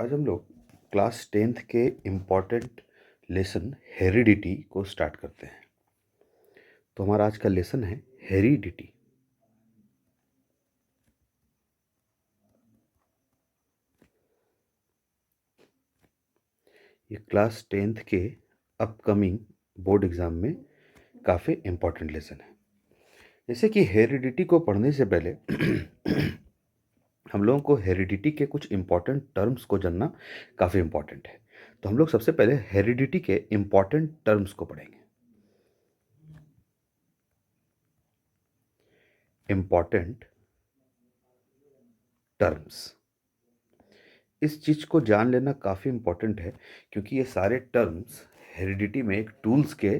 आज हम लोग क्लास 10th के इम्पॉर्टेंट लेसन हेरिडिटी को स्टार्ट करते हैं। तो हमारा आज का लेसन है हेरिडिटी। ये क्लास 10th के अपकमिंग बोर्ड एग्ज़ाम में काफ़ी इम्पॉर्टेंट लेसन है। जैसे कि हेरिडिटी को पढ़ने से पहले हम लोगों को हेरिडिटी के कुछ इम्पॉर्टेंट टर्म्स को जानना काफ़ी इम्पॉर्टेंट है। तो हम लोग सबसे पहले हेरिडिटी के इम्पॉर्टेंट टर्म्स को पढ़ेंगे। इम्पॉर्टेंट टर्म्स, इस चीज़ को जान लेना काफ़ी इम्पॉर्टेंट है क्योंकि ये सारे टर्म्स हेरिडिटी में एक टूल्स के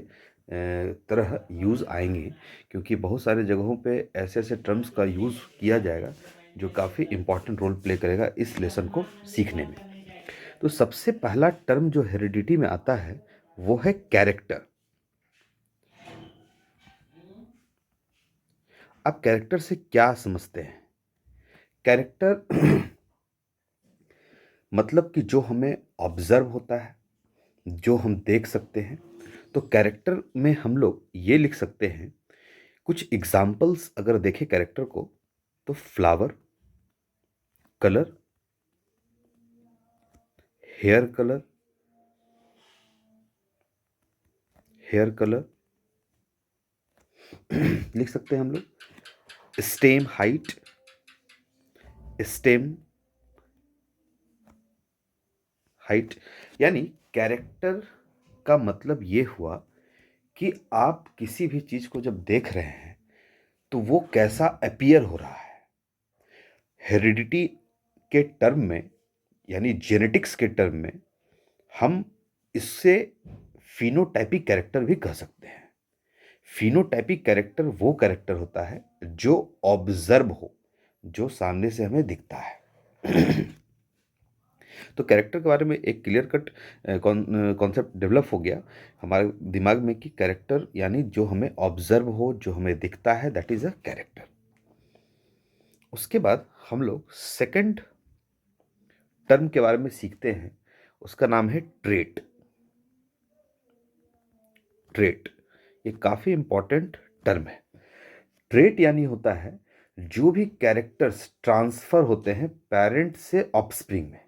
तरह यूज़ आएंगे, क्योंकि बहुत सारे जगहों पे ऐसे ऐसे टर्म्स का यूज़ किया जाएगा जो काफ़ी इम्पॉर्टेंट रोल प्ले करेगा इस लेसन को सीखने में। तो सबसे पहला टर्म जो हेरिडिटी में आता है वो है कैरेक्टर। अब कैरेक्टर से क्या समझते हैं? कैरेक्टर मतलब कि जो हमें ऑब्जर्व होता है, जो हम देख सकते हैं। तो कैरेक्टर में हम लोग ये लिख सकते हैं, कुछ एग्जाम्पल्स अगर देखें कैरेक्टर को, तो flower, colour, hair colour, hair colour लिख सकते हैं हम लोग। Stem height, stem height. यानी कैरेक्टर का मतलब ये हुआ कि आप किसी भी चीज को जब देख रहे हैं तो वो कैसा अपीयर हो रहा है। हेरिडिटी के टर्म में यानी जेनेटिक्स के टर्म में हम इससे फिनोटाइपिक कैरेक्टर भी कह सकते हैं। फिनोटाइपिक कैरेक्टर वो कैरेक्टर होता है जो ऑब्जर्व हो, जो सामने से हमें दिखता है। तो कैरेक्टर के बारे में एक क्लियर कट कॉन्सेप्ट डेवलप हो गया हमारे दिमाग में कि कैरेक्टर यानी जो हमें ऑब्जर्व हो, जो हमें दिखता है, दैट इज अ कैरेक्टर। उसके बाद हम लोग सेकंड टर्म के बारे में सीखते हैं, उसका नाम है ट्रेट। ट्रेट ये काफी इंपॉर्टेंट टर्म है। ट्रेट यानी होता है जो भी कैरेक्टर्स ट्रांसफर होते हैं पेरेंट से ऑफस्प्रिंग में।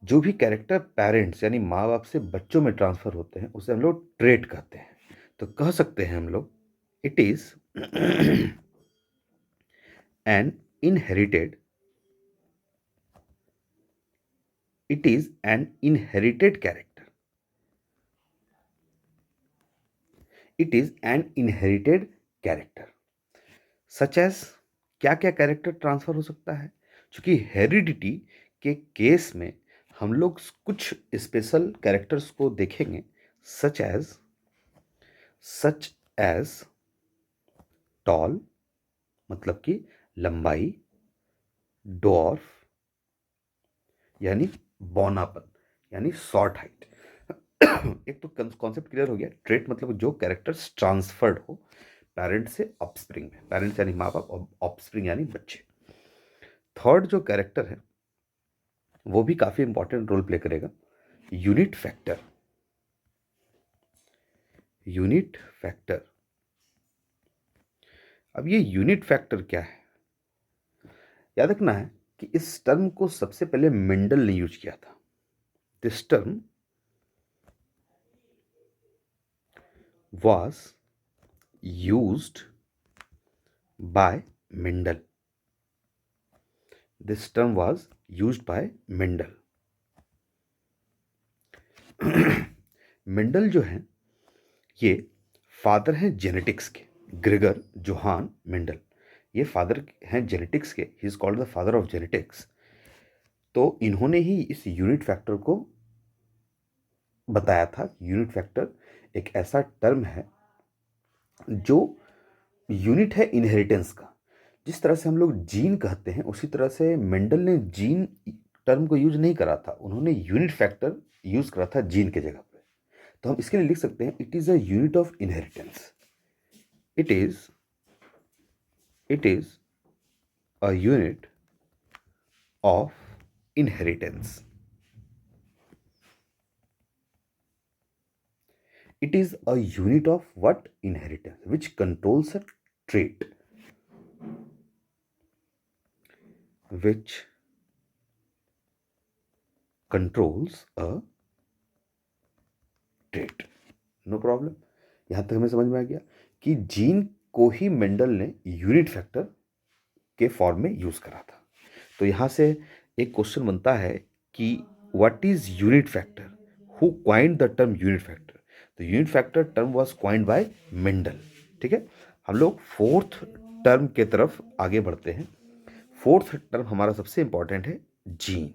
जो भी कैरेक्टर पेरेंट्स यानी माँ बाप से बच्चों में ट्रांसफर होते हैं उसे हम लोग ट्रेट कहते हैं। तो कह सकते हैं हम लोग, it is an inherited, it is an inherited character, it is an inherited character. Such as, क्या क्या कैरेक्टर ट्रांसफर हो सकता है? क्योंकि हेरिडिटी के केस में हम लोग कुछ स्पेशल कैरेक्टर्स को देखेंगे। Such as, such as tall मतलब कि लंबाई, डॉर्फ यानी बौनापन यानी शॉर्ट हाइट। एक तो कॉन्सेप्ट क्लियर हो गया। ट्रेट मतलब जो कैरेक्टर्स ट्रांसफर्ड हो पेरेंट से ऑफस्प्रिंग में, पेरेंट्स यानी माँ बाप और ऑफस्प्रिंग यानी बच्चे। थर्ड जो कैरेक्टर है वो भी काफी इंपॉर्टेंट रोल प्ले करेगा, यूनिट फैक्टर। यूनिट फैक्टर, अब ये यूनिट फैक्टर क्या है? याद रखना है कि इस टर्म को सबसे पहले मेंडल ने यूज किया था। This term was used by Mendel. This term was used by Mendel. Mendel जो है ये फादर हैं जेनेटिक्स के, ग्रेगर जोहान मेंडल। ये फादर हैं जेनेटिक्स के, he is called the father of genetics. तो इन्होंने ही इस यूनिट फैक्टर को बताया था। यूनिट फैक्टर एक ऐसा टर्म है जो यूनिट है इनहेरिटेंस का। जिस तरह से हम लोग जीन कहते हैं उसी तरह से मेंडल ने जीन टर्म को यूज नहीं करा था, उन्होंने यूनिट फैक्टर यूज करा था जीन के जगह पे। तो हम इसके लिए लिख सकते हैं, it is a unit of inheritance. It is it is a unit of inheritance. It is a unit of what? Inheritance, which controls a trait. Which controls a trait. No problem. यहां तक हमें समझ में आ गया कि gene को ही Mendel ने unit factor के फॉर्म में यूज करा था. तो यहां से एक क्वेश्चन बनता है कि what is unit factor, who coined the term unit factor. तो unit factor term was coined by Mendel. ठीक है, हम लोग फोर्थ टर्म के तरफ आगे बढ़ते हैं. फोर्थ टर्म हमारा सबसे इंपॉर्टेंट है जीन.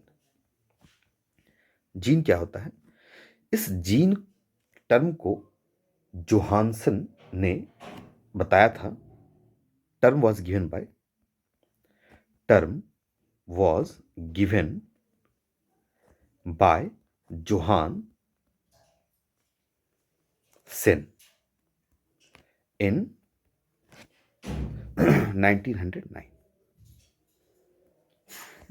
जीन क्या होता है? इस जीन टर्म को जोहानसन ने बताया था. Term was given by Johannsen in 1909.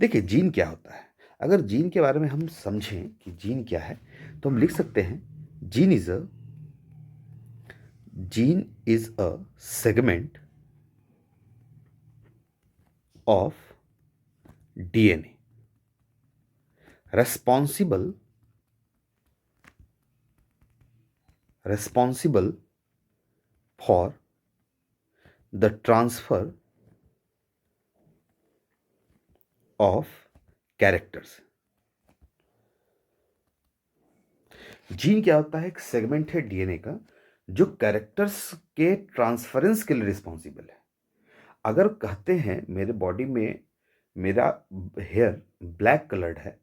देखिए जीन क्या होता है. अगर जीन के बारे में हम समझें कि जीन क्या है, तो हम लिख सकते हैं gene is a segment of DNA responsible for the transfer of characters. Gene क्या होता है? एक सेगमेंट है डीएनए का जो कैरेक्टर्स के ट्रांसफरेंस के लिए रिस्पॉन्सिबल है. अगर कहते हैं मेरे बॉडी में मेरा हेयर ब्लैक कलर्ड है,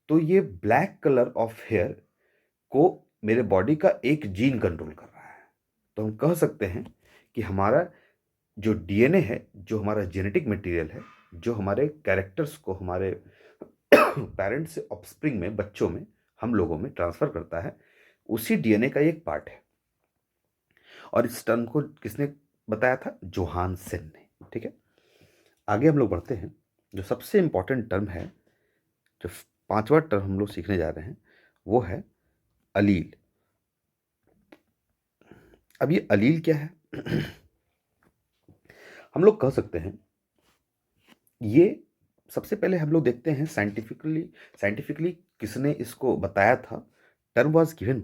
तो ये ब्लैक कलर ऑफ हेयर को मेरे बॉडी का एक जीन कंट्रोल कर रहा है. तो हम कह सकते हैं कि हमारा जो डीएनए है, जो हमारा जेनेटिक मटेरियल है, जो हमारे कैरेक्टर्स को हमारे पेरेंट्स से ऑफस्प्रिंग में, बच्चों में, हम लोगों में ट्रांसफर करता है, उसी डीएनए का एक पार्ट है. और इस टर्म को किसने बताया था? जोहानसन ने. ठीक है, आगे हम लोग बढ़ते हैं. जो सबसे इंपॉर्टेंट टर्म है, जो पांचवा टर्म हम लोग सीखने जा रहे हैं, वो है अलील. अब ये अलील क्या है? हम लोग कह सकते हैं, ये सबसे पहले हम लोग देखते हैं साइंटिफिकली किसने इसको बताया था. Term was given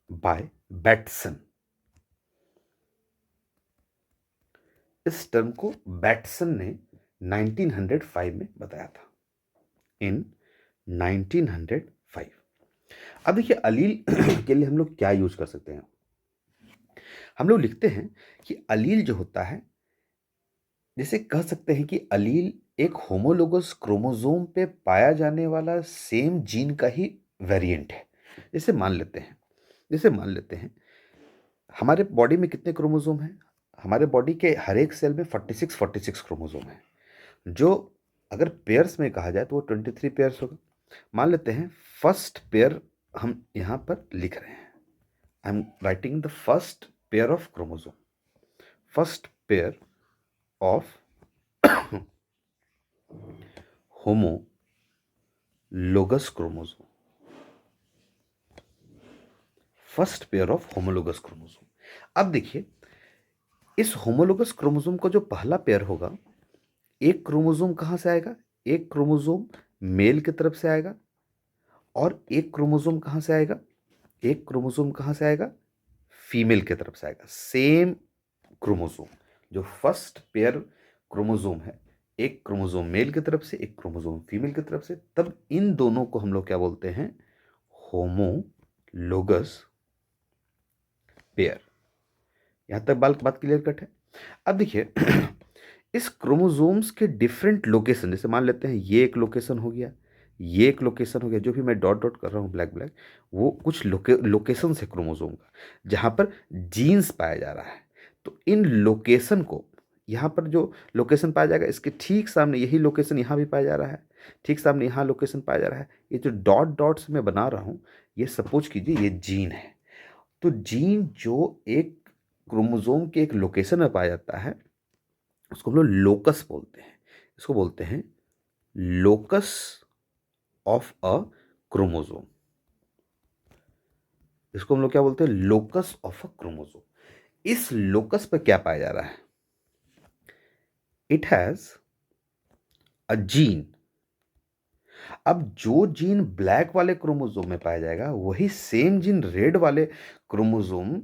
bye Bateson. इस टर्म को बैटसन ने 1905 में बताया था. इन 1905. अब देखिए अलील के लिए हम लोग क्या यूज कर सकते हैं. हम लोग लिखते हैं कि अलील जो होता है, जैसे कह सकते हैं कि अलील एक होमोलोगस क्रोमोसोम पे पाया जाने वाला सेम जीन का ही वेरिएंट है. जैसे मान लेते हैं हमारे बॉडी में कितने क्रोमोसोम हैं? हमारे बॉडी के हर एक सेल में 46 क्रोमोसोम है, जो अगर पेयर्स में कहा जाए तो वो 23 पेयर्स होगा. मान लेते हैं फर्स्ट पेयर हम यहाँ पर लिख रहे हैं. I am writing the first pair of chromosome. First pair of homologous chromosome. First pair of homologous chromosome. अब देखिए इस होमोलोगस क्रोमोसोम का जो पहला पेयर होगा, एक क्रोमोसोम कहां से आएगा? एक क्रोमोसोम मेल की तरफ से आएगा, और एक क्रोमोसोम कहां से आएगा? एक क्रोमोसोम कहां से आएगा? फीमेल की तरफ से आएगा. सेम क्रोमोसोम, जो फर्स्ट पेयर क्रोमोसोम है, एक क्रोमोसोम मेल की तरफ से, एक क्रोमोसोम फीमेल की तरफ से, तब इन दोनों को हम लोग क्या बोलते हैं? Homologous pair. यहां तक बात क्लियर कट है. अब देखिए इस क्रोमोसोम्स के डिफरेंट लोकेशन, जैसे मान लेते हैं ये एक लोकेशन हो गया, ये एक लोकेशन हो गया, जो भी मैं डॉट डॉट कर रहा हूँ ब्लैक ब्लैक, वो कुछ लोकेशन है क्रोमोसोम का, जहां पर जीन्स पाया जा रहा है. तो इन लोकेशन को, यहाँ पर जो लोकेशन पाया जाएगा, इसके ठीक सामने यही लोकेशन यहाँ भी पाया जा रहा है, ठीक सामने यहाँ लोकेशन पाया जा रहा है. ये जो डॉट डॉट्स मैं बना रहा हूँ, ये सपोज कीजिए ये जीन है. तो जीन जो एक क्रोमोसोम के एक लोकेशन में पाया जाता है, उसको हम लोग लोकस बोलते हैं. इसको बोलते हैं लोकस ऑफ अ क्रोमोसोम। इसको हम लोग क्या बोलते हैं? Locus of a chromosome. इस लोकस पर क्या पाया जा रहा है? It has a gene. अब जो जीन ब्लैक वाले क्रोमोसोम में पाया जाएगा वही सेम जीन रेड वाले क्रोमोसोम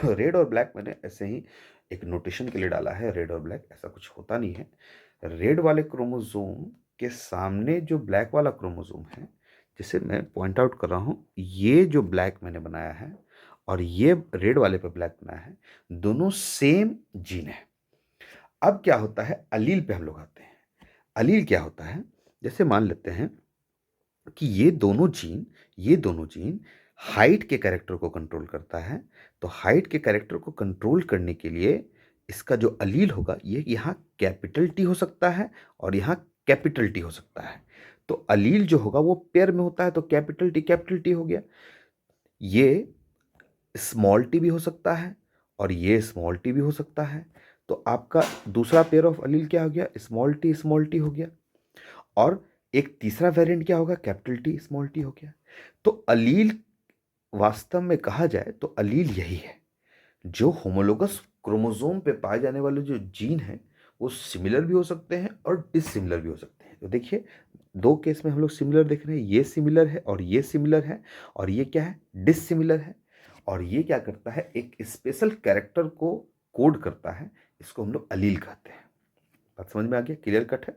रेड और ब्लैक मैंने ऐसे ही एक नोटेशन के लिए डाला है, रेड और ब्लैक ऐसा कुछ होता नहीं है। रेड वाले क्रोमोसोम के सामने जो ब्लैक वाला क्रोमोसोम है, जिसे मैं पॉइंट आउट कर रहा हूं, ये जो ब्लैक मैंने बनाया है और ये रेड वाले पे ब्लैक बनाया है, दोनों सेम जीन है। अब क्या होता है, अलील पे हम लोग आते हैं। अलील क्या होता है? जैसे मान लेते हैं कि ये दोनों जीन हाइट के कैरेक्टर को कंट्रोल करता है। तो हाइट के कैरेक्टर को कंट्रोल करने के लिए इसका जो अलील होगा, ये यहाँ कैपिटल टी हो सकता है और यहाँ कैपिटल टी हो सकता है। तो अलील जो होगा वो पेयर में होता है, तो कैपिटल टी हो गया। ये स्मॉल टी भी हो सकता है और ये स्मॉल टी भी हो सकता है। तो आपका दूसरा पेयर ऑफ अलील क्या हो गया? स्मॉल टी हो गया। और एक तीसरा वेरिएंट क्या होगा? कैपिटल टी स्मॉल टी हो गया। तो अलील वास्तव में कहा जाए तो अलील यही है, जो होमोलोगस क्रोमोसोम पे पाए जाने वाले जो जीन हैं वो सिमिलर भी हो सकते हैं और डिसिमिलर भी हो सकते हैं। तो देखिए, दो केस में हम लोग सिमिलर देख रहे हैं, ये सिमिलर है और ये सिमिलर है, और ये क्या है? डिसिमिलर है। और ये क्या करता है? एक स्पेशल कैरेक्टर को कोड करता है, इसको हम लोग अलील कहते हैं। बात समझ में आ गया? क्लियर कट है?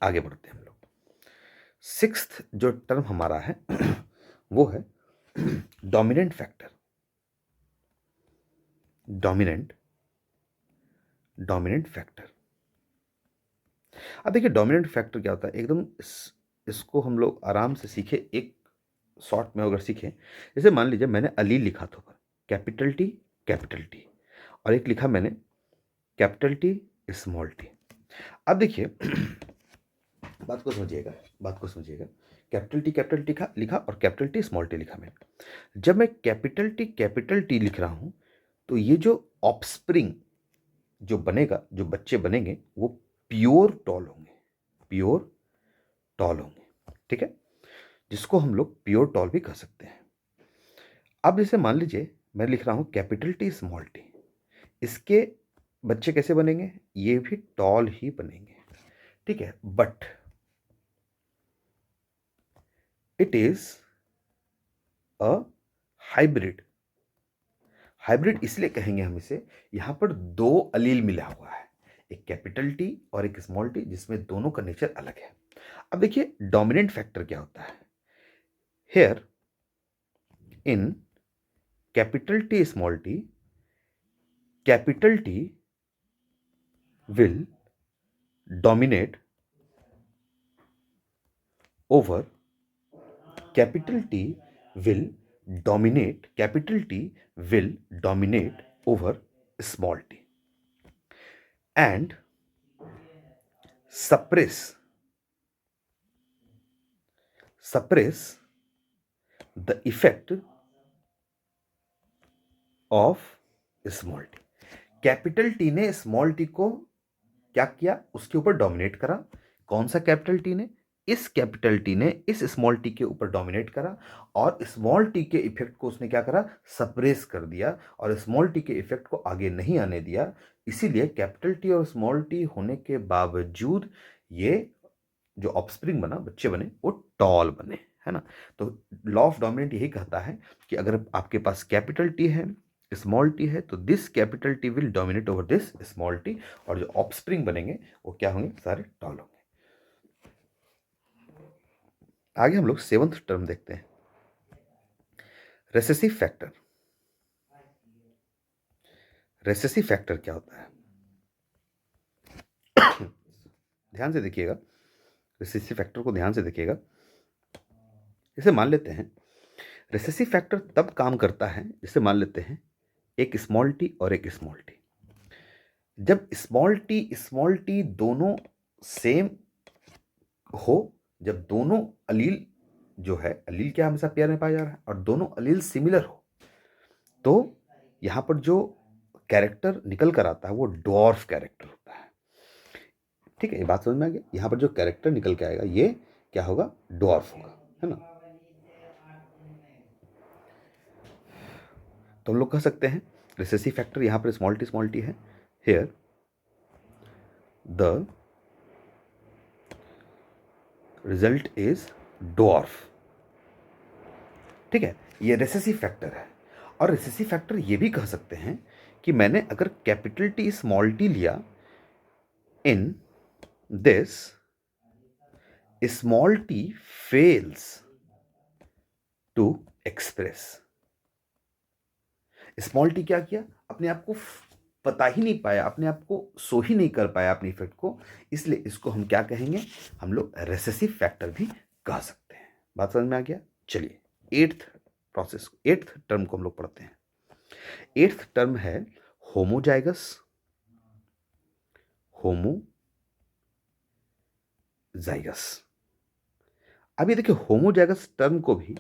आगे बढ़ते हैं हम लोग। सिक्स्थ जो टर्म हमारा है वो है dominant factor. Dominant dominant factor. अब देखिए, डोमिनेंट फैक्टर क्या होता है? एकदम इसको हम लोग आराम से सीखे, एक शॉर्ट में अगर सीखें। जैसे मान लीजिए मैंने अली लिखा था ऊपर, कैपिटल टी, और एक लिखा मैंने कैपिटल टी स्मॉल टी। अब देखिए बात को समझिएगा। कैपिटल टी लिखा और कैपिटल टी स्मॉल टी लिखा मैंने। जब मैं कैपिटल टी लिख रहा हूं, तो ये जो ऑफस्प्रिंग जो बनेगा, जो बच्चे बनेंगे, वो प्योर टॉल होंगे, प्योर टॉल होंगे। ठीक है? जिसको हम लोग प्योर टॉल भी कह सकते हैं। अब जैसे मान लीजिए मैं लिख रहा हूं कैपिटल टी स्मॉल टी, इसके बच्चे कैसे बनेंगे? ये भी टॉल ही बनेंगे। ठीक है? But it is a hybrid. Hybrid इसलिए कहेंगे हम इसे, यहां पर दो अलील मिला हुआ है, एक कैपिटल टी और एक स्मॉल टी, जिसमें दोनों का नेचर अलग है। अब देखिए डोमिनेंट फैक्टर क्या होता है। Here in capital T small T, capital T will dominate over capital T will capital T will dominate over small t and suppress the effect of small t। Capital T ने small T को क्या किया? उसके ऊपर dominate करा। कौन सा capital T ने? इस कैपिटल टी ने इस स्मॉल टी के ऊपर डोमिनेट करा, और स्मॉल टी के इफेक्ट को उसने क्या करा? सप्रेस कर दिया, और स्मॉल टी के इफेक्ट को आगे नहीं आने दिया। इसीलिए कैपिटल टी और स्मॉल टी होने के बावजूद ये जो ऑफस्प्रिंग बना, बच्चे बने, वो टॉल बने, है ना? तो लॉ ऑफ डोमिनेंट यही कहता है कि अगर आपके पास कैपिटल टी है, स्मॉल टी है, तो this capital T will dominate over this small T, और जो ऑफस्प्रिंग बनेंगे वो क्या होंगे? सारे टॉल होंगे। आगे हम लोग सेवंथ टर्म देखते हैं, रेसेसिव फैक्टर। रेसेसिव फैक्टर क्या होता है? ध्यान से देखिएगा, रेसेसिव फैक्टर को ध्यान से देखिएगा। जैसे मान लेते हैं, रेसेसिव फैक्टर तब काम करता है, जैसे मान लेते हैं एक स्मॉल टी और एक स्मॉल टी। जब स्मॉल टी दोनों सेम हो, जब दोनों अलील जो है, अलील क्या हमेशा पेयर में पाया जा रहा है, और दोनों अलील सिमिलर हो, तो यहां पर जो कैरेक्टर निकल कर आता है वो डॉर्फ कैरेक्टर होता है। ठीक है, ये बात समझ में आ गया। यहाँ पर जो कैरेक्टर निकल के आएगा ये क्या होगा, ड्वार्फ होगा, है ना। तो हम लोग कह सकते हैं रिसेसिव फैक्टर यहाँ पर स्मॉल टी है। Here the result is dwarf. ठीक है, ये रिसेसिव फैक्टर है। और रिसेसिव फैक्टर ये भी कह सकते हैं कि मैंने अगर कैपिटल टी स्मॉल टी लिया in this, small T fails to express. Small T क्या किया, अपने आप को पता ही नहीं पाया, अपने आप को शो ही नहीं कर पाया अपने इफेक्ट को, इसलिए इसको हम क्या कहेंगे, हम लोग रेसेसिव फैक्टर भी कह सकते हैं। बात समझ में आ गया। चलिए एट्थ टर्म को हम लोग पढ़ते हैं। एट्थ टर्म है होमोजाइगस अभी देखिए, होमोजाइगस टर्म को भी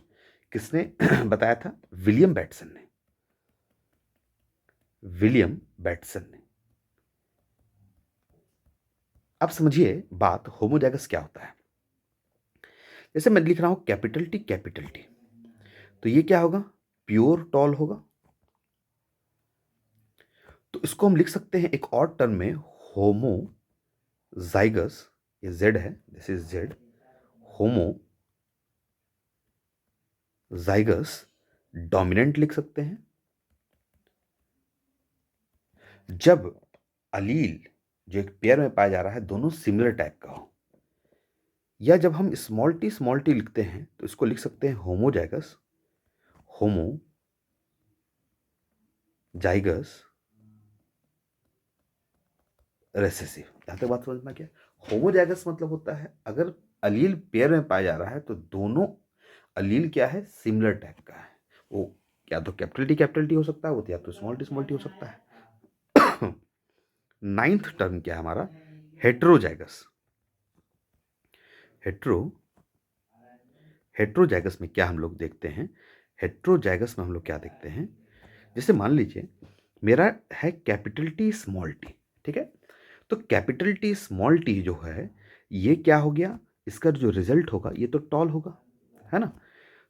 किसने बताया था, विलियम बैटसन ने। अब समझिए बात, होमोजाइगस क्या होता है। जैसे मैं लिख रहा हूं कैपिटल टी, तो ये क्या होगा, प्योर टॉल होगा। तो इसको हम लिख सकते हैं एक और टर्म में, होमोजाइगस, ये जेड है, this is Z, homozygous dominant लिख सकते हैं। जब अलील जो एक पेयर में पाया जा रहा है दोनों सिमिलर टाइप का हो, या जब हम स्मॉल टी लिखते हैं तो इसको लिख सकते हैं होमोजाइगस रेसेसिव। यहां तक बात समझ में क्या, होमोजाइगस मतलब होता है अगर अलील पेयर में पाया जा रहा है तो दोनों अलील क्या है, सिमिलर टाइप का है। वो क्या तो कैपिटल टी हो सकता है, वो या तो स्मॉल टी हो सकता है। नाइन्थ टर्म क्या है हमारा, हेट्रोजाइगस। हेट्रोजाइगस में क्या हम लोग देखते हैं, हेट्रोजाइगस में हम लोग क्या देखते हैं, जैसे मान लीजिए मेरा है कैपिटल टी स्मॉल टी, ठीक है। तो कैपिटल टी स्मॉल टी जो है ये क्या हो गया, इसका जो रिजल्ट होगा ये तो टॉल होगा, है ना।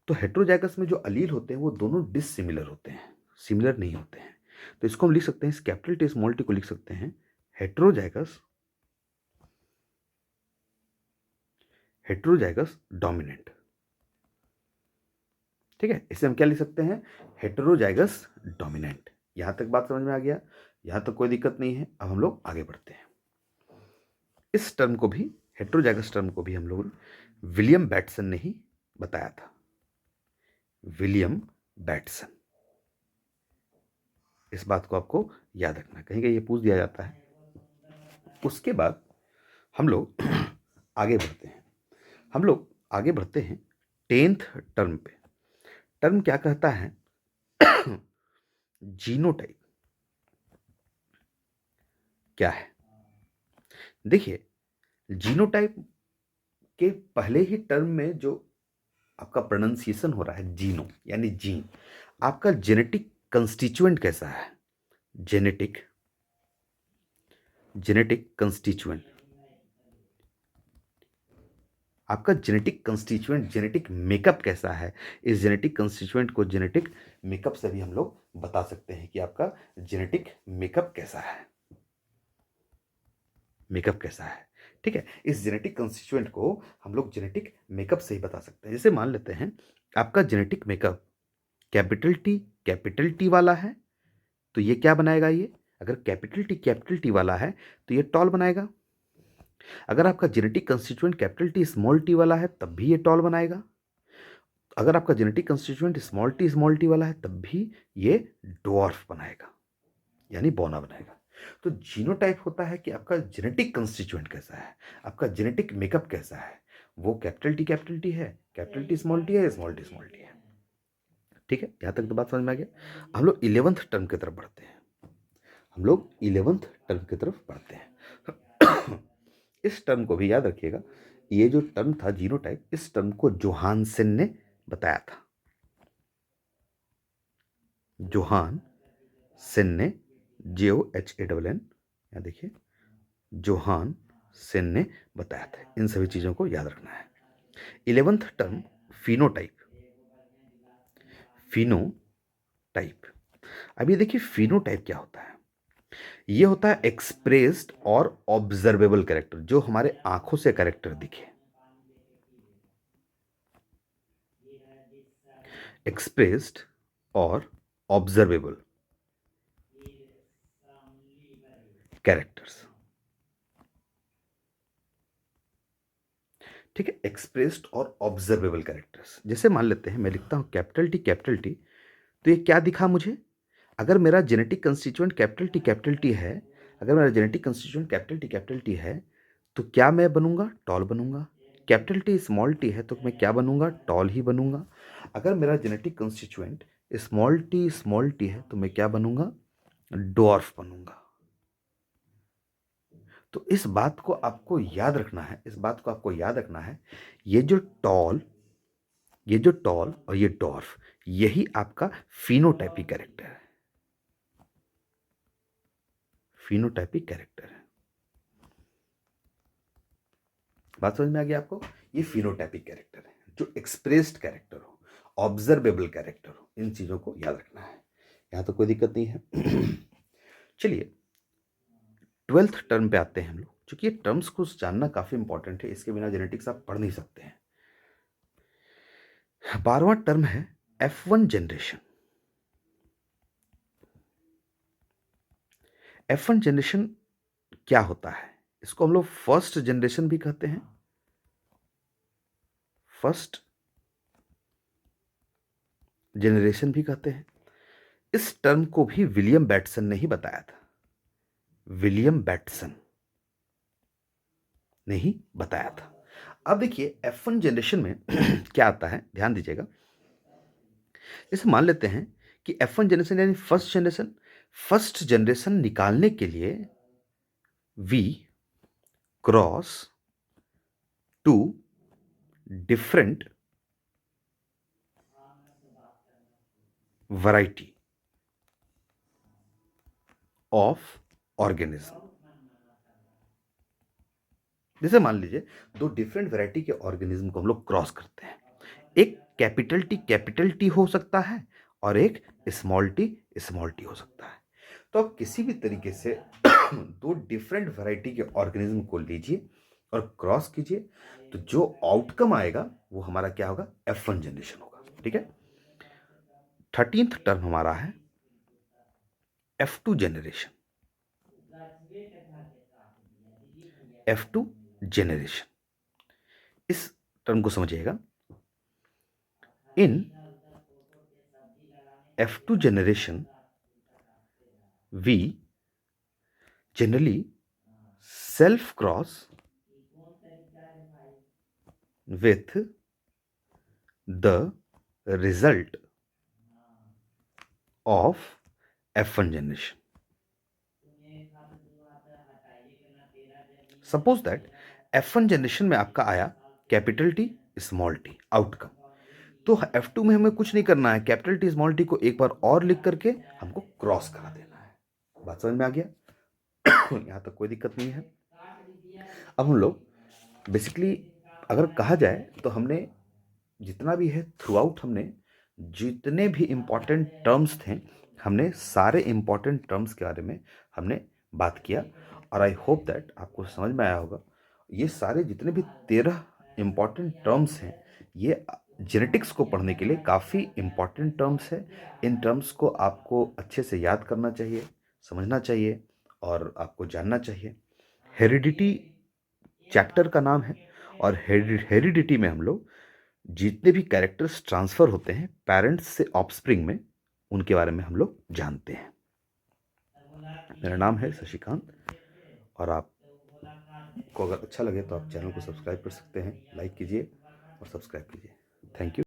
तो हेट्रोजाइगस में जो अलील होते हैं वो दोनों डिसिमिलर होते हैं, सिमिलर नहीं होते हैं। तो इसको हम लिख सकते हैं, इस कैपिटल टी स्मॉल टी को लिख सकते हैं हेट्रोजाइगस डोमिनेंट। ठीक है, इसे हम क्या लिख सकते हैं, हेट्रोजाइगस डोमिनेंट। यहां तक बात समझ में आ गया, यहां तक कोई दिक्कत नहीं है। अब हम लोग आगे बढ़ते हैं। इस टर्म को भी, हेट्रोजाइगस टर्म को भी हम लोग विलियम बैटसन ने ही बताया था, विलियम बैटसन। इस बात को आपको याद रखना, कहीं कहीं ये पूछ दिया जाता है। उसके बाद हम लोग आगे बढ़ते हैं 10th टर्म पे। टर्म क्या कहता है, जीनोटाइप क्या है। देखिए, जीनोटाइप के पहले ही टर्म में जो आपका प्रोनाउंसिएशन हो रहा है, जीनो यानी जीन, आपका जेनेटिक कंस्टिट्यूएंट कैसा है, जेनेटिक कंस्टिट्यूएंट, आपका जेनेटिक कंस्टिट्यूएंट, जेनेटिक मेकअप कैसा है। इस जेनेटिक कंस्टिट्यूएंट को जेनेटिक मेकअप से भी हम लोग बता सकते हैं कि आपका जेनेटिक मेकअप कैसा है, ठीक है। इस जेनेटिक कंस्टिट्यूएंट को हम लोग जेनेटिक मेकअप से ही बता सकते हैं। जैसे मान लेते हैं आपका जेनेटिक मेकअप कैपिटल टी वाला है तो ये क्या बनाएगा, ये अगर कैपिटल टी वाला है तो ये टॉल बनाएगा। अगर आपका genetic constituent capital T small T वाला है तब भी ये टॉल बनाएगा। अगर आपका जेनेटिक कंस्टिट्यूएंट स्मॉल टी वाला है तब भी ये ड्वार्फ बनाएगा, यानी बौना बनाएगा। तो जीनोटाइप होता है कि आपका जेनेटिक कंस्टिट्यूएंट कैसा है, आपका जेनेटिक मेकअप कैसा है, वो कैपिटल टी है, कैपिटल टी स्मॉल टी है, स्मॉल टी है। ठीक है, यहां तक तो बात समझ में आ गया। हम लोग 11th टर्म की तरफ बढ़ते हैं। इस टर्म को भी याद रखिएगा, ये जो टर्म था जीनोटाइप, इस टर्म को जोहानसन ने बताया था, जोहानसन ने, JOHANN, यहां देखिए, जोहानसन सेन ने बताया था। इन सभी चीज़ों को याद रखना है। 11th term phenotype. फिनोटाइप, अब ये देखिए फिनोटाइप क्या होता है। ये होता है एक्सप्रेस्ड और ऑब्जर्वेबल कैरेक्टर, जो हमारे आंखों से कैरेक्टर दिखे। एक्सप्रेस्ड और ऑब्जर्वेबल कैरेक्टर्स, ठीक है। एक्सप्रेस्ड और ऑब्जर्वेबल कैरेक्टर्स, जैसे मान लेते हैं मैं लिखता हूं कैपिटल टी, तो ये क्या दिखा मुझे? अगर मेरा जेनेटिक कंस्टिट्यूएंट कैपिटल टी है, अगर मेरा जेनेटिक कंस्टिट्यूएंट कैपिटल टी है, तो क्या मैं बनूंगा? टॉल बनूंगा। कैपिटल टी स्मॉल टी है, तो मैं क्या बनूंगा? टॉल ही बनूंगा। अगर मेरा जेनेटिक कंस्टिट्यूएंट स्मॉल टी है, तो मैं क्या बनूंगा? डॉर्फ बनूंगा। तो इस बात को आपको याद रखना है, इस बात को आपको याद रखना है। ये जो टॉल और ये डॉर्फ, यही आपका फिनोटाइपिक कैरेक्टर है। फिनोटाइपिक कैरेक्टर है। बात समझ में आ गई आपको? ये फिनोटाइपिक कैरेक्टर है, जो एक्सप्रेस्ड कैरेक्टर हो, ऑब्जर्वेबल कैरेक्टर हो, इन चीजों को याद रखना है। यहां तो कोई दिक्कत नहीं है। चलिए 12th टर्म पे आते हैं हम लोग। चूंकि ये टर्म्स को जानना काफी इंपॉर्टेंट है, इसके बिना जेनेटिक्स आप पढ़ नहीं सकते हैं। 12वां टर्म है F1 जनरेशन। F1 जनरेशन क्या होता है? इसको हम लोग फर्स्ट जनरेशन भी कहते हैं। फर्स्ट जनरेशन भी कहते हैं। इस टर्म को भी विलियम बैटसन ने ही बताया था। विलियम बैटसन ने ही बताया था। अब देखिए F1 जनरेशन में क्या आता है, ध्यान दीजिएगा। जैसे मान लेते हैं कि F1 जनरेशन यानी फर्स्ट जनरेशन निकालने के लिए we cross two different variety of organism. जैसे मान लीजिए दो डिफरेंट वैरायटी के ऑर्गेनिज्म को हम लोग क्रॉस करते हैं। एक कैपिटल टी हो सकता है और एक स्मॉल टी हो सकता है। तो आप किसी भी तरीके से दो डिफरेंट वैरायटी के ऑर्गेनिज्म को लीजिए और क्रॉस कीजिए, तो जो आउटकम आएगा वो हमारा क्या होगा? F1 जनरेशन होगा, ठीक है। 13th टर्म हमारा है F2 जनरेशन। F2 जनरेशन, इस टर्म को समझिएगा। इन F2 generation, we generally self cross with the result of F1 generation. Suppose that F1 generation में आपका आया capital T small T outcome, तो F2 में हमें कुछ नहीं करना है, कैपिटल टी स्मॉल टी को एक बार और लिख करके हमको क्रॉस करा देना है। बात समझ में आ गया? यहां तक कोई दिक्कत नहीं है। अब हम लोग बेसिकली अगर कहा जाए तो हमने जितना भी है थ्रू आउट, हमने जितने भी इंपॉर्टेंट टर्म्स थे, हमने सारे इंपॉर्टेंट टर्म्स के बारे में हमने बात किया। और आई होप दैट आपको समझ में आया होगा। ये सारे जितने भी 13 इंपॉर्टेंट टर्म्स हैं, ये जेनेटिक्स को पढ़ने के लिए काफ़ी इंपॉर्टेंट टर्म्स है। इन टर्म्स को आपको अच्छे से याद करना चाहिए, समझना चाहिए और आपको जानना चाहिए। हेरिडिटी चैप्टर का नाम है, और हेरिडिटी में हम लोग जितने भी कैरेक्टर्स ट्रांसफर होते हैं पेरेंट्स से ऑफस्प्रिंग में, उनके बारे में हम लोग जानते हैं। मेरा नाम है शशिकांत, और आपको अगर अच्छा लगे तो आप चैनल को सब्सक्राइब कर सकते हैं। लाइक कीजिए और सब्सक्राइब कीजिए। Thank you.